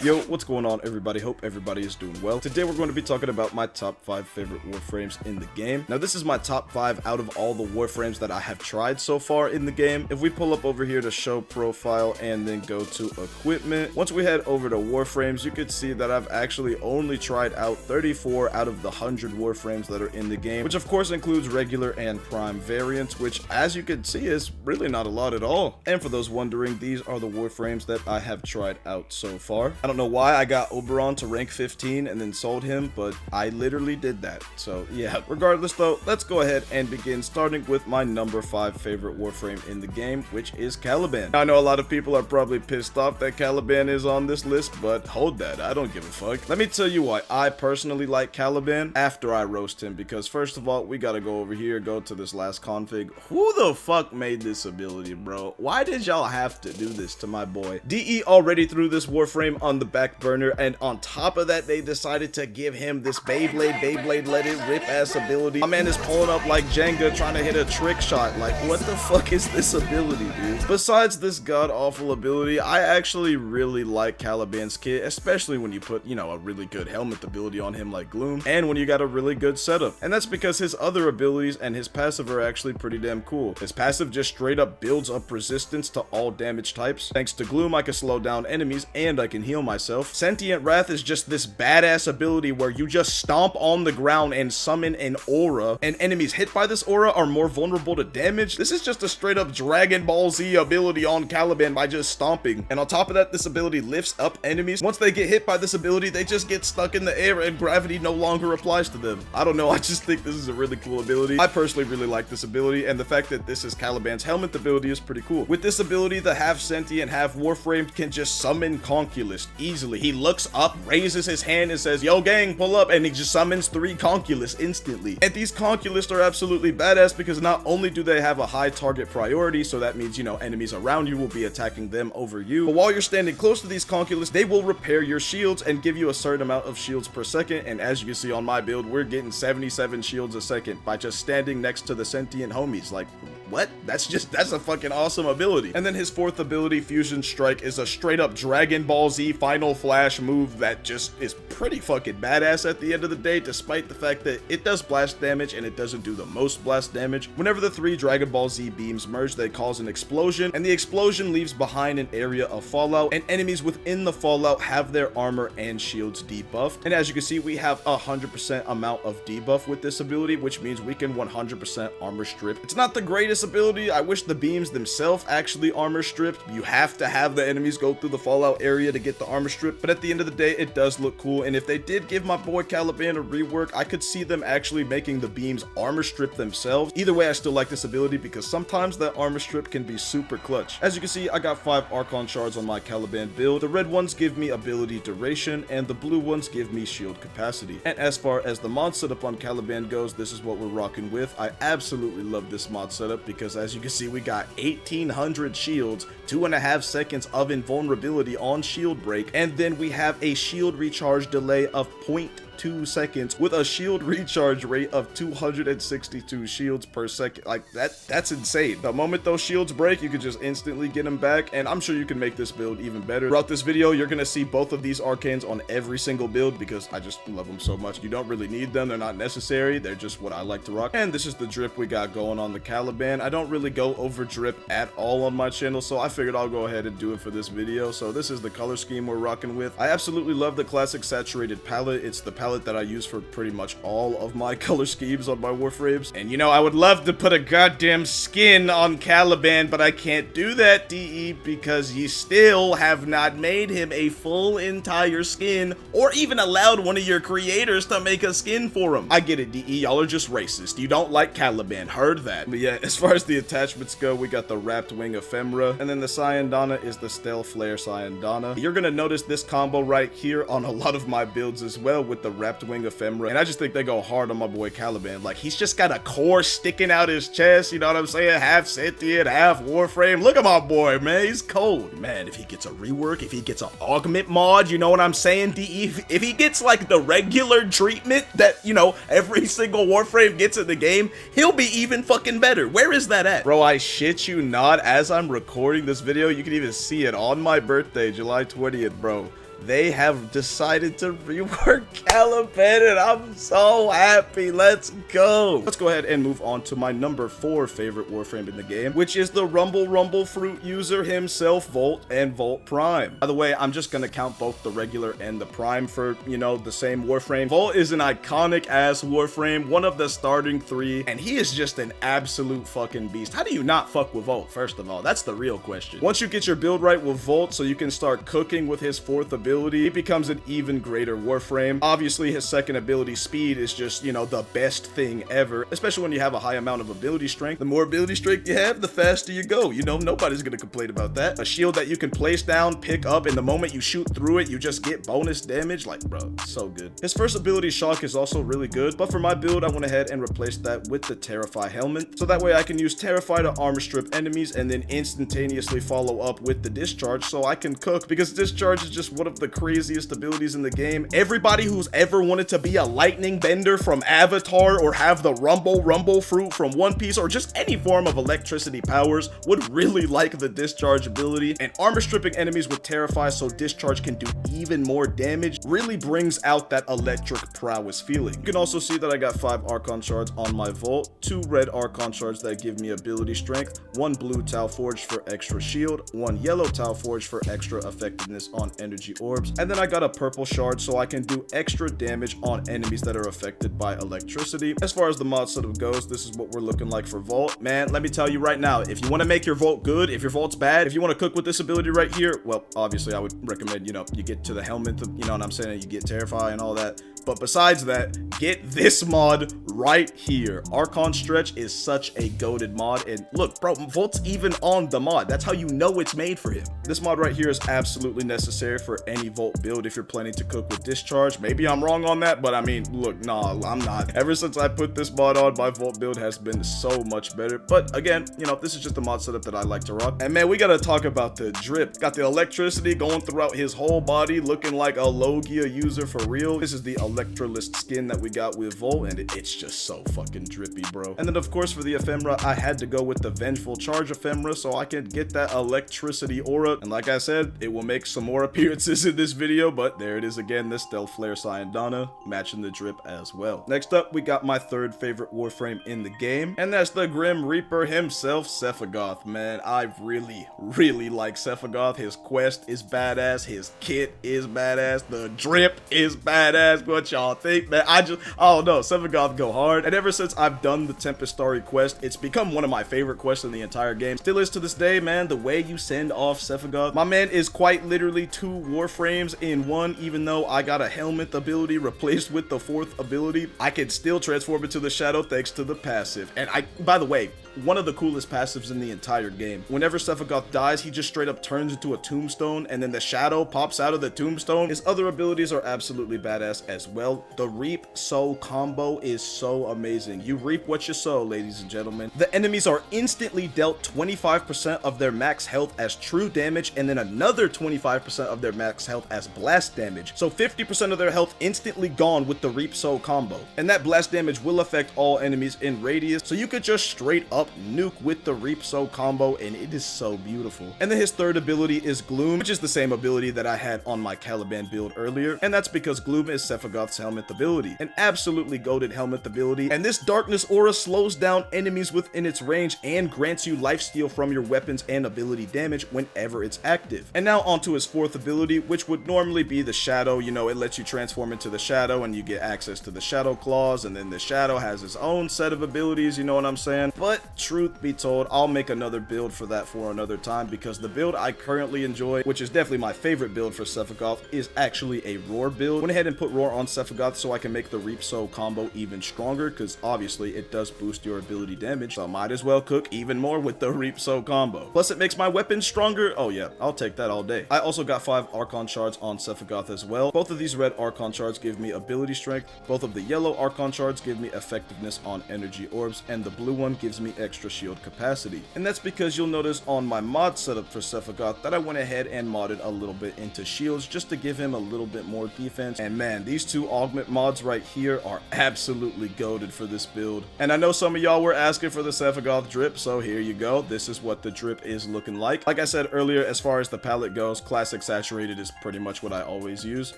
Yo, what's going on, everybody? Hope everybody is doing well. Today we're going to be talking about my top 5 favorite Warframes in the game. Now, this is my top 5 out of all the Warframes that I have tried so far in the game. If we pull up over here to show profile and then go to equipment, once we head over to Warframes, you could see that I've actually only tried out 34 out of the 100 Warframes that are in the game, which of course includes regular and prime variants, which as you can see is really not a lot at all. And for those wondering, these are the Warframes that I have tried out so far. I don't know why I got Oberon to rank 15 and then sold him, but I literally did that. So yeah, regardless though, let's go ahead and begin, starting with my number 5 favorite Warframe in the game, which is Caliban. Now, I know a lot of people are probably pissed off that Caliban is on this list, but hold that, I don't give a fuck. Let me tell you why I personally like Caliban after I roast him, because first of all, we gotta go over here, go to this last config. Who the fuck made this ability, bro? Why did y'all have to do this to my boy? DE already threw this Warframe on the back burner, and on top of that, they decided to give him this Beyblade let it rip ass ability. My man is pulling up like Jenga trying to hit a trick shot. Like, what the fuck is this ability, dude? Besides this god-awful ability, I actually really like Caliban's kit, especially when you put, you know, a really good helmet ability on him like Gloom, and when you got a really good setup. And that's because his other abilities and his passive are actually pretty damn cool. His passive just straight up builds up resistance to all damage types. Thanks to Gloom, I can slow down enemies and I can heal myself. Sentient Wrath is just this badass ability where you just stomp on the ground and summon an aura, and enemies hit by this aura are more vulnerable to damage. This is just a straight up Dragon Ball Z ability on Caliban by just stomping. And on top of that, this ability lifts up enemies. Once they get hit by this ability, they just get stuck in the air and gravity no longer applies to them. I don't know, I just think this is a really cool ability. I personally really like this ability, and the fact that this is Caliban's helmet ability is pretty cool. With this ability, the half sentient, half Warframe can just summon Conculus easily. He looks up, raises his hand, and says, "Yo gang, pull up," and he just summons 3 Conculus instantly. And these Conculus are absolutely badass because not only do they have a high target priority, so that means, you know, enemies around you will be attacking them over you, but while you're standing close to these Conculus, they will repair your shields and give you a certain amount of shields per second. And as you can see on my build, we're getting 77 shields a second by just standing next to the sentient homies. Like, what? That's a fucking awesome ability. And then his 4th ability, Fusion Strike, is a straight up Dragon Ball Z Final Flash move that just is pretty fucking badass at the end of the day, despite the fact that it does blast damage and it doesn't do the most blast damage. Whenever the 3 Dragon Ball Z beams merge, they cause an explosion, and the explosion leaves behind an area of fallout, and enemies within the fallout have their armor and shields debuffed. And as you can see, we have 100% amount of debuff with this ability, which means we can 100% armor strip. It's not the greatest ability. I wish the beams themselves actually armor stripped. You have to have the enemies go through the fallout area to get the armor strip, but at the end of the day, it does look cool. And if they did give my boy Caliban a rework, I could see them actually making the beams armor strip themselves. Either way, I still like this ability because sometimes that armor strip can be super clutch. As you can see, I got 5 Archon shards on my Caliban build. The red ones give me ability duration, and the blue ones give me shield capacity. And as far as the mod setup on Caliban goes, this is what we're rocking with. I absolutely love this mod setup because as you can see, we got 1800 shields, 2.5 seconds of invulnerability on shield break, and then we have a shield recharge delay of 0.2 seconds with a shield recharge rate of 262 shields per second. Like, that's insane. The moment those shields break, you can just instantly get them back, and I'm sure you can make this build even better. Throughout this video, you're gonna see both of these arcanes on every single build because I just love them so much. You don't really need them, they're not necessary, they're just what I like to rock. And this is the drip we got going on the Caliban. I don't really go over drip at all on my channel, so I figured I'll go ahead and do it for this video. So this is the color scheme we're rocking with. I absolutely love the classic saturated palette. It's the palette that I use for pretty much all of my color schemes on my Warframes. And you know, I would love to put a goddamn skin on Caliban, but I can't do that, DE, because you still have not made him a full entire skin or even allowed one of your creators to make a skin for him. I get it, DE, y'all are just racist. You don't like Caliban, heard that. But yeah, as far as the attachments go, we got the Wrapped Wing Ephemera, and then the Cyandana is the Stealth Flare Cyandana. You're gonna notice this combo right here on a lot of my builds as well with the Wrapped Wing Ephemera, and I just think they go hard on my boy Caliban. Like, he's just got a core sticking out his chest, you know what I'm saying? Half sentient, half Warframe. Look at my boy, man, he's cold. Man, if he gets a rework, if he gets an augment mod, you know what I'm saying, DE? If he gets like the regular treatment that, you know, every single Warframe gets in the game, he'll be even fucking better. Where is that at? Bro, I shit you not, as I'm recording this video, you can even see it on my birthday, July 20th, bro. they have decided to rework Caliban, and I'm so happy. Let's go. Let's go ahead and move on to my number 4 favorite Warframe in the game, which is the Rumble Fruit user himself, Volt and Volt Prime. By the way, I'm just gonna count both the regular and the Prime for, you know, the same Warframe. Volt is an iconic ass Warframe, one of the starting 3, and he is just an absolute fucking beast. How do you not fuck with Volt, first of all? That's the real question. Once you get your build right with Volt, so you can start cooking with his 4th ability, it becomes an even greater Warframe. Obviously, his 2nd ability, Speed, is just, you know, the best thing ever, especially when you have a high amount of ability strength. The more ability strength you have, the faster you go. You know, nobody's gonna complain about that. A shield that you can place down, pick up, and the moment you shoot through it, you just get bonus damage. Like, bro, so good. His 1st ability, Shock, is also really good, but for my build, I went ahead and replaced that with the Terrify helmet, so that way I can use Terrify to armor strip enemies and then instantaneously follow up with the Discharge so I can cook, because Discharge is just one of the craziest abilities in the game. Everybody who's ever wanted to be a lightning bender from Avatar, or have the Rumble Fruit from One Piece, or just any form of electricity powers, would really like the Discharge ability. And armor stripping enemies with Terrify so Discharge can do even more damage really brings out that electric prowess feeling. You can also see that I got 5 Archon shards on my Volt, 2 red Archon shards that give me ability strength, 1 blue Tau Forge for extra shield, 1 yellow Tau Forge for extra effectiveness on energy orbs, and then I got a purple shard so I can do extra damage on enemies that are affected by electricity. As far as the mod setup goes, this is what we're looking like for Volt. Man, let me tell you right now, if you want to make your Volt good, if your Volt's bad, if you want to cook with this ability right here, well, obviously I would recommend, you know, you get to the helmet, you know what I'm saying, you get Terrify and all that. But besides that, get this mod right here. Archon Stretch is such a goated mod, and look, bro, Volt's even on the mod. That's how you know it's made for him. This mod right here is absolutely necessary for any Volt build if you're planning to cook with Discharge. Maybe I'm wrong on that, but I mean, look, nah, I'm not. Ever since I put this mod on, my Volt build has been so much better. But again, you know, this is just the mod setup that I like to rock. And man, we gotta talk about the drip. Got the electricity going throughout his whole body, looking like a Logia user for real. This is the Electrolist skin that we got with Volt, and it's just so fucking drippy, bro. And then of course for the ephemera, I had to go with the Vengeful Charge ephemera so I could get that electricity aura. And like I said, it will make some more appearances in this video, but there it is again, the Stealth Flare Syandana, matching the drip as well. Next up, we got my 3rd favorite Warframe in the game, and that's the Grim Reaper himself, Sevagoth. Man, I really like Sevagoth. His quest is badass, his kit is badass, the drip is badass. What y'all think, man? I don't know, Sevagoth go hard. And ever since I've done the Tempestari quest, it's become one of my favorite quests in the entire game. Still is to this day, man. The way you send off Sevagoth, my man is quite literally 2 Warframes in one. Even though I got a helmet ability replaced with the 4th ability, I can still transform into the shadow thanks to the passive. And by the way, one of the coolest passives in the entire game. Whenever Sevagoth dies, he just straight up turns into a tombstone, and then the shadow pops out of the tombstone. His other abilities are absolutely badass as well. The Reap Sow combo is so amazing. You reap what you sow, ladies and gentlemen. The enemies are instantly dealt 25% of their max health as true damage, and then another 25% of their max health as blast damage. So 50% of their health instantly gone with the Reap Sow combo. And that blast damage will affect all enemies in radius, so you could just straight up nuke with the Reap Sow combo, and it is so beautiful. And then his 3rd ability is Gloom, which is the same ability that I had on my Caliban build earlier, and that's because Gloom is Sevagoth's helmet ability, an absolutely goated helmet ability. And this darkness aura slows down enemies within its range and grants you lifesteal from your weapons and ability damage whenever it's active. And now onto his 4th ability, which would normally be the Shadow. You know, it lets you transform into the Shadow and you get access to the Shadow Claws, and then the Shadow has his own set of abilities, you know what I'm saying? But truth be told, I'll make another build for that for another time, because the build I currently enjoy, which is definitely my favorite build for Sevagoth, is actually a Roar build. Went ahead and put Roar on Sevagoth so I can make the Reap Sow combo even stronger, because obviously it does boost your ability damage, so I might as well cook even more with the Reap Sow combo. Plus it makes my weapons stronger. Oh yeah, I'll take that all day. I also got 5 Archon shards on Sevagoth as well. Both of these red Archon shards give me ability strength, both of the yellow Archon shards give me effectiveness on energy orbs, and the blue one gives me extra shield capacity. And that's because you'll notice on my mod setup for Sevagoth that I went ahead and modded a little bit into shields just to give him a little bit more defense. And man, these two augment mods right here are absolutely goated for this build. And I know some of y'all were asking for the Sevagoth drip, so here you go. This is what the drip is looking like. Like I said earlier, as far as the palette goes, classic saturated is pretty much what I always use.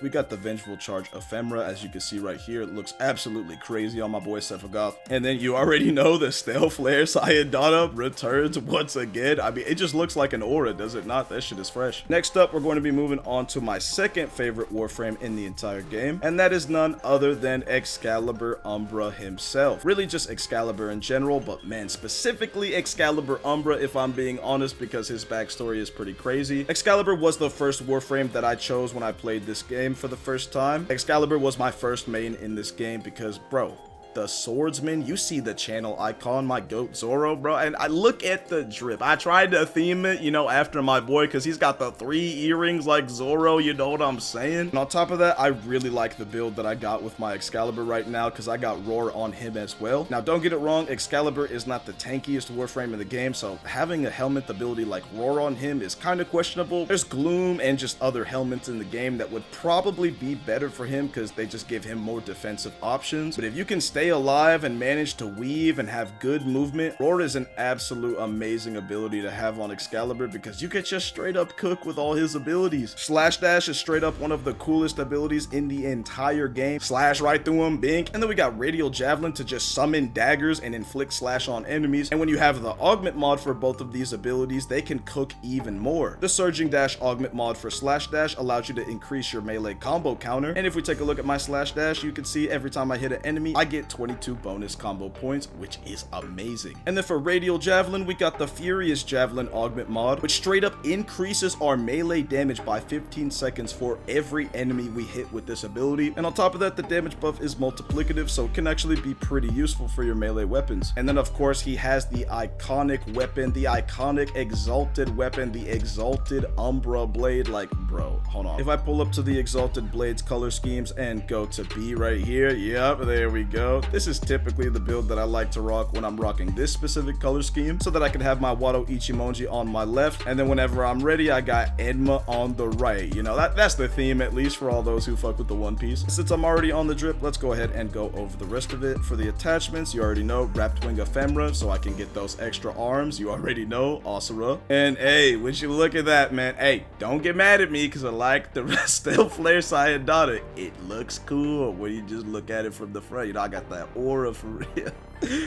We got the Vengeful Charge Ephemera, as you can see right here. It looks absolutely crazy on my boy Sevagoth. And then you already know the Stale Flare Sayadana returns once again. I mean, it just looks like an aura, does it not? That shit is fresh. Next up, we're going to be moving on to my second favorite Warframe in the entire game, and that is none other than Excalibur Umbra himself. Really just Excalibur in general, but man, specifically Excalibur Umbra, if I'm being honest, because his backstory is pretty crazy. Excalibur was the first Warframe that I chose when I played this game for the first time. Excalibur was my first main in this game because, bro, the swordsman, you see the channel icon, my goat Zoro, bro, and I look at the drip. I tried to theme it, you know, after my boy, because he's got the 3 earrings like Zoro, you know what I'm saying? And on top of that, I really like the build that I got with my Excalibur right now, because I got Roar on him as well. Now, don't get it wrong, Excalibur is not the tankiest Warframe in the game, so having a helmet ability like Roar on him is kind of questionable. There's Gloom and just other helmets in the game that would probably be better for him, because they just give him more defensive options. But if you can stay alive and manage to weave and have good movement, Roar is an absolute amazing ability to have on Excalibur, because you can just straight up cook with all his abilities. Slash Dash is straight up one of the coolest abilities in the entire game. Slash right through him, bink. And then we got Radial Javelin to just summon daggers and inflict slash on enemies. And when you have the augment mod for both of these abilities, they can cook even more. The Surging Dash augment mod for Slash Dash allows you to increase your melee combo counter. And if we take a look at my Slash Dash, you can see every time I hit an enemy, I get 22 bonus combo points, which is amazing. And then for Radial Javelin, we got the Furious Javelin augment mod, which straight up increases our melee damage by 15 seconds for every enemy we hit with this ability. And on top of that, the damage buff is multiplicative, so it can actually be pretty useful for your melee weapons. And then of course, he has the iconic weapon, the iconic exalted weapon, the Exalted Umbra Blade. Like, bro, hold on. If I pull up to the Exalted Blades color schemes and go to B right here, yep, there we go. This is typically the build that I like to rock when I'm rocking this specific color scheme, so that I can have my Wado Ichimonji on my left, and then whenever I'm ready, I got Enma on the right. You know, that's the theme, at least for all those who fuck with the One Piece. Since I'm already on the drip, let's go ahead and go over the rest of it. For the attachments, you already know Wrapped Wing Ephemera, so I can get those extra arms. You already know Asura. And hey, when you look at that, man, hey, don't get mad at me, because I like the Stale Flare Sayadana. It looks cool when you just look at it from the front. You know, I got that aura for real.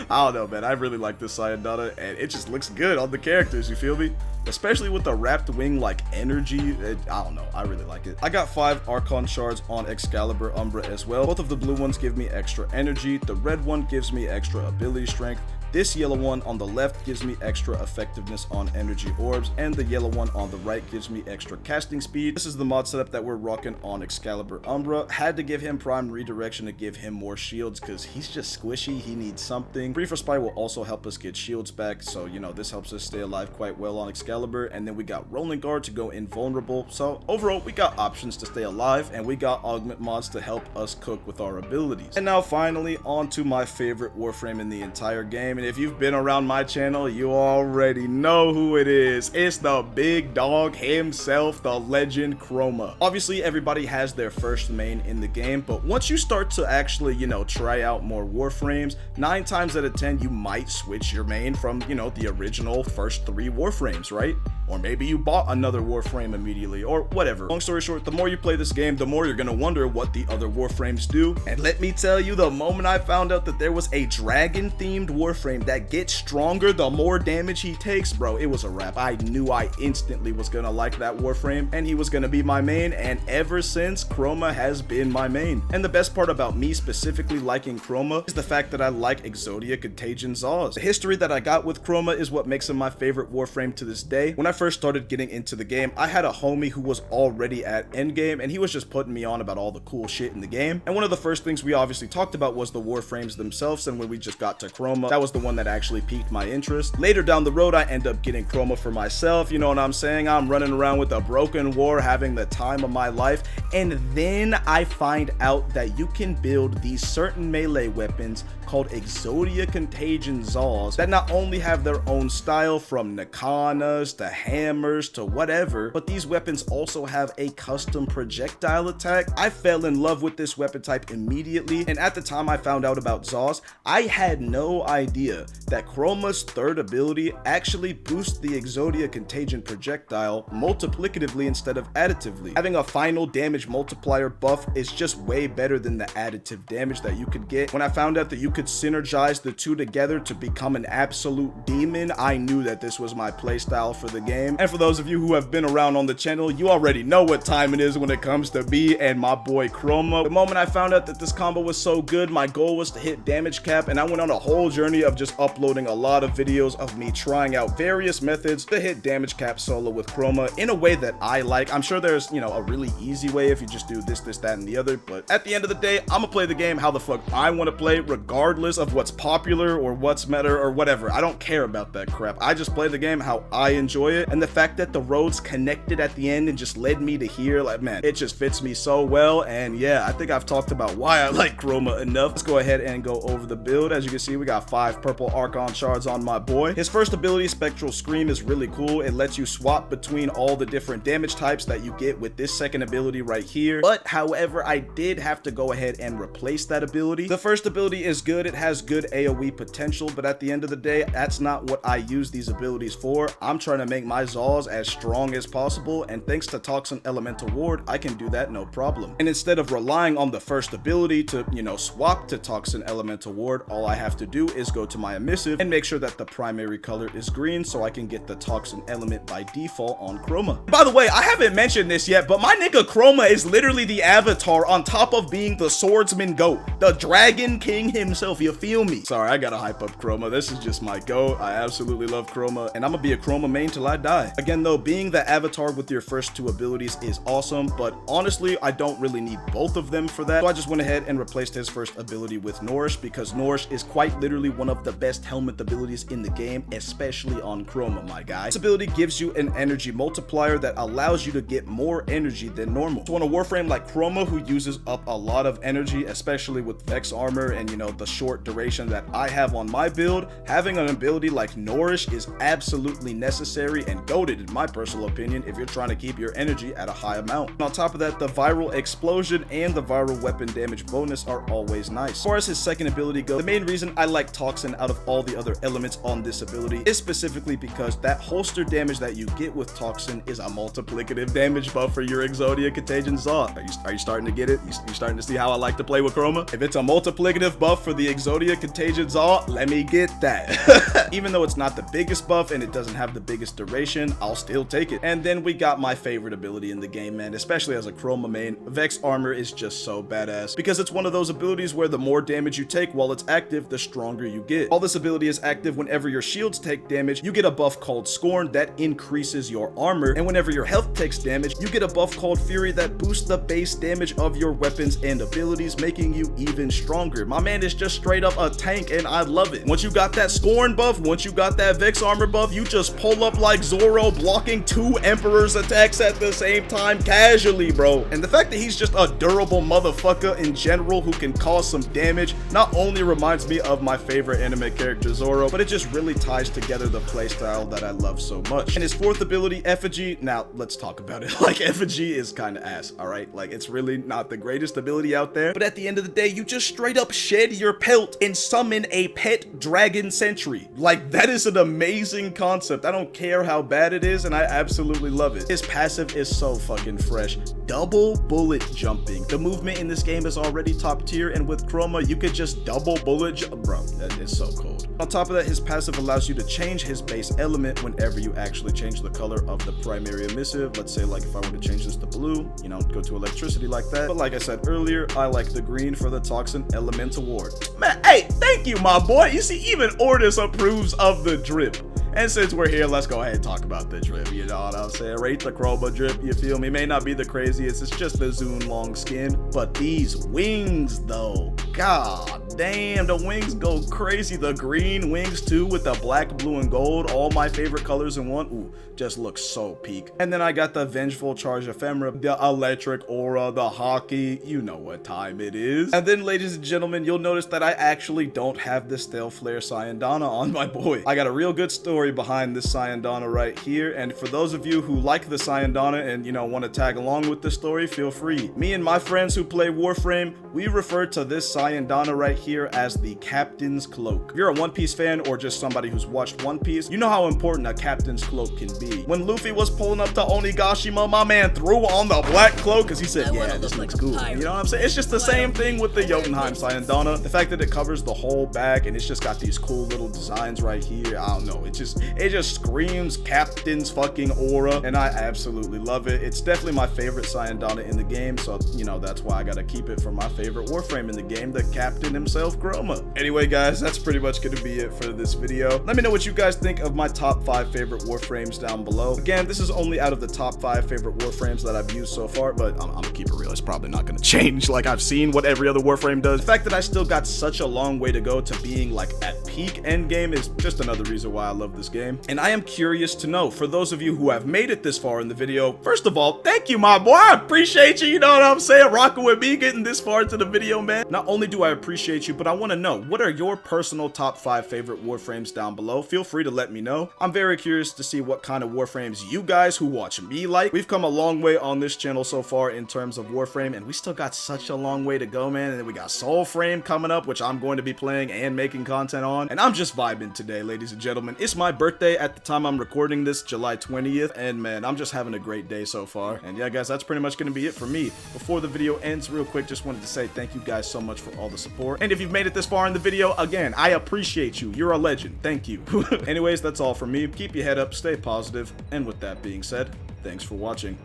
I don't know, man. I really like this Sayadana, and it just looks good on the characters, you feel me? Especially with the wrapped wing like energy. I don't know, I really like it. I got 5 Archon shards on Excalibur Umbra as well. Both of the blue ones give me extra energy. The red one gives me extra ability strength. This yellow one on the left gives me extra effectiveness on energy orbs, and the yellow one on the right gives me extra casting speed. This is the mod setup that we're rocking on Excalibur Umbra. Had to give him prime redirection to give him more shields, because he's just squishy. He needs something. Free for Spy will also help us get shields back, so you know, this helps us stay alive quite well on Excalibur. And then we got Rolling Guard to go invulnerable. So overall, we got options to stay alive, and we got augment mods to help us cook with our abilities. And now finally, on to my favorite Warframe in the entire game. And if you've been around my channel, you already know who it is. It's the big dog himself, the legend Chroma. Obviously, everybody has their first main in the game, but once you start to actually, you know, try out more Warframes, 9 times out of 10, you might switch your main from, you know, the original first 3 Warframes, right? Or maybe you bought another Warframe immediately, or whatever. Long story short, the more you play this game, the more you're gonna wonder what the other Warframes do. And let me tell you, the moment I found out that there was a dragon-themed Warframe that gets stronger the more damage he takes, bro, it was a wrap. I knew I instantly was gonna like that Warframe, and he was gonna be my main, and ever since, Chroma has been my main. And the best part about me specifically liking Chroma is the fact that I like Exodia Contagion Zaws. The history that I got with Chroma is what makes him my favorite Warframe to this day. When I first started getting into the game, I had a homie who was already at endgame, and he was just putting me on about all the cool shit in the game. And one of the first things we obviously talked about was the Warframes themselves, and when we just got to Chroma, that was the one that actually piqued my interest. Later down the road, I end up getting Chroma for myself, you know what I'm saying? I'm running around with a broken war, having the time of my life, and then I find out that you can build these certain melee weapons called Exodia Contagion Zaws that not only have their own style, from Nakanas to hammers to whatever, but these weapons also have a custom projectile attack. I fell in love with this weapon type immediately, and at the time I found out about Zaws, I had no idea that Chroma's third ability actually boosts the Exodia Contagion projectile multiplicatively instead of additively. Having a final damage multiplier buff is just way better than the additive damage that you could get. When I found out that you could synergize the two together to become an absolute demon, I knew that this was my playstyle for the game. And for those of you who have been around on the channel, you already know what time it is when it comes to me and my boy Chroma. The moment I found out that this combo was so good, my goal was to hit damage cap, and I went on a whole journey of just uploading a lot of videos of me trying out various methods to hit damage cap solo with Chroma in a way that I like. I'm sure there's, you know, a really easy way if you just do this, that, and the other, but at the end of the day, I'm gonna play the game how the fuck I want to play, regardless of what's popular or what's meta or whatever. I don't care about that crap. I just play the game how I enjoy it, and the fact that the roads connected at the end and just led me to here, like, man, it just fits me so well. And yeah, I think I've talked about why I like Chroma enough. Let's go ahead and go over the build. As you can see, we got 5 purple Archon shards on my boy. His first ability, Spectral Scream, is really cool. It lets you swap between all the different damage types that you get with this second ability right here. But however, I did have to go ahead and replace that ability. The first ability is good. It has good AoE potential, but at the end of the day, that's not what I use these abilities for. I'm trying to make my Zaws as strong as possible, and thanks to Toxin Elemental Ward, I can do that no problem. And instead of relying on the first ability to, you know, swap to Toxin Elemental Ward, all I have to do is go to my emissive and make sure that the primary color is green so I can get the Toxin element by default on Chroma. By the way, I haven't mentioned this yet, but my nigga Chroma is literally the avatar on top of being the swordsman goat, the dragon king himself, you feel me? Sorry, I gotta hype up Chroma. This is just my goat. I absolutely love Chroma, and I'm gonna be a Chroma main till I die. Again though, being the avatar with your first 2 abilities is awesome, but honestly, I don't really need both of them for that. So I just went ahead and replaced his first ability with Nourish, because Nourish is quite literally one of the best helmet abilities in the game, especially on Chroma, my guy. This ability gives you an energy multiplier that allows you to get more energy than normal. So on a Warframe like Chroma, who uses up a lot of energy, especially with Vex armor and, you know, the short duration that I have on my build, having an ability like Nourish is absolutely necessary and goated in my personal opinion if you're trying to keep your energy at a high amount. And on top of that, the viral explosion and the viral weapon damage bonus are always nice. As far as his second ability goes, the main reason I like Toxin out of all the other elements on this ability is specifically because that holster damage that you get with Toxin is a multiplicative damage buff for your Exodia Contagion Zaw. Are you starting to get it? You starting to see how I like to play with Chroma? If it's a multiplicative buff for the Exodia Contagion Zaw, let me get that. Even though it's not the biggest buff and it doesn't have the biggest duration, I'll still take it. And then we got my favorite ability in the game, man, especially as a Chroma main. Vex armor is just so badass because it's one of those abilities where the more damage you take while it's active, the stronger you get. While this ability is active, whenever your shields take damage, you get a buff called Scorn that increases your armor, and whenever your health takes damage, you get a buff called Fury that boosts the base damage of your weapons and abilities, making you even stronger. My man is just straight up a tank, and I love it. Once you got that Scorn buff, once you got that Vex armor buff, you just pull up like Zoro, blocking 2 Emperor's attacks at the same time casually, bro. And the fact that he's just a durable motherfucker in general who can cause some damage not only reminds me of my favorite anime character Zoro, but it just really ties together the playstyle that I love so much. And his 4th ability, Effigy, now let's talk about it. Like, Effigy is kind of ass, alright? Like, it's really not the greatest ability out there, but at the end of the day, you just straight up shed your pelt and summon a pet dragon sentry. Like, that is an amazing concept. I don't care how bad it is, and I absolutely love it. His passive is so fucking fresh. Double bullet jumping. The movement in this game is already top tier, and with Chroma, you could just double bullet jump. Bro, that is so cold. On top of that, his passive allows you to change his base element whenever you actually change the color of the primary emissive. Let's say, like, if I were to change this to blue, you know, go to electricity like that. But like I said earlier, I like the green for the Toxin Elemental Ward. Man, hey, thank you, my boy. You see, even Ordis approves of the drip. And since we're here, let's go ahead and talk about the drip, you know what I'm saying? Rate the Chroma drip, you feel me? May not be the craziest, it's just the Zune long skin, but these wings though, god damn, the wings go crazy. The green wings too with the black, blue, and gold, all my favorite colors in one. Ooh, just looks so peak. And then I got the Vengeful Charge Ephemera, the Electric Aura, the Hockey, you know what time it is. And then, ladies and gentlemen, you'll notice that I actually don't have the Stale Flare Syandana on my boy. I got a real good story behind this Syandana right here, and for those of you who like the Syandana and, you know, want to tag along with the story, feel free. Me and my friends who play Warframe, we refer to this Syandana right here as the Captain's Cloak. If you're a One Piece fan or just somebody who's watched One Piece, you know how important a Captain's Cloak can be. When Luffy was pulling up to Onigashima, my man threw on the black cloak because he said, yeah, this looks cool. You know what I'm saying? It's just the same thing with the Jotunheim Syandana. The fact that it covers the whole back and it's just got these cool little designs right here. I don't know. It just screams Captain's fucking aura, and I absolutely love it. It's definitely my favorite Syandana in the game, so, you know, that's why I gotta keep it for my favorite Warframe in the game, the Captain himself, Chroma. Anyway, guys, that's pretty much gonna be it for this video. Let me know what you guys think of my top 5 favorite Warframes down below. Again, this is only out of the top 5 favorite Warframes that I've used so far, but I'm gonna keep it real. It's probably not gonna change. Like, I've seen what every other Warframe does. The fact that I still got such a long way to go to being like at peak endgame is just another reason why I love this game. And I am curious to know, for those of you who have made it this far in the video, first of all, thank you, my boy. I appreciate you. You know what I'm saying? Rocking with me, getting this far into the video, man. Not only do I appreciate you, but I want to know, what are your personal top 5 favorite Warframes down below? Feel free to let me know. I'm very curious to see what kind of Warframes you guys who watch me like. We've come a long way on this channel so far in terms of Warframe, and we still got such a long way to go, man. And then we got Soulframe coming up, which I'm going to be playing and making content on. And I'm just vibing today, ladies and gentlemen. It's my birthday at the time I'm recording this, July 20th, and man, I'm just having a great day so far. And yeah, guys, that's pretty much going to be it for me. Before the video ends, real quick, just wanted to say thank you guys so much for all the support. And if you've made it this far in the video, again, I appreciate you. You're a legend. Thank you. Anyways, that's all from me. Keep your head up, stay positive, and with that being said, thanks for watching.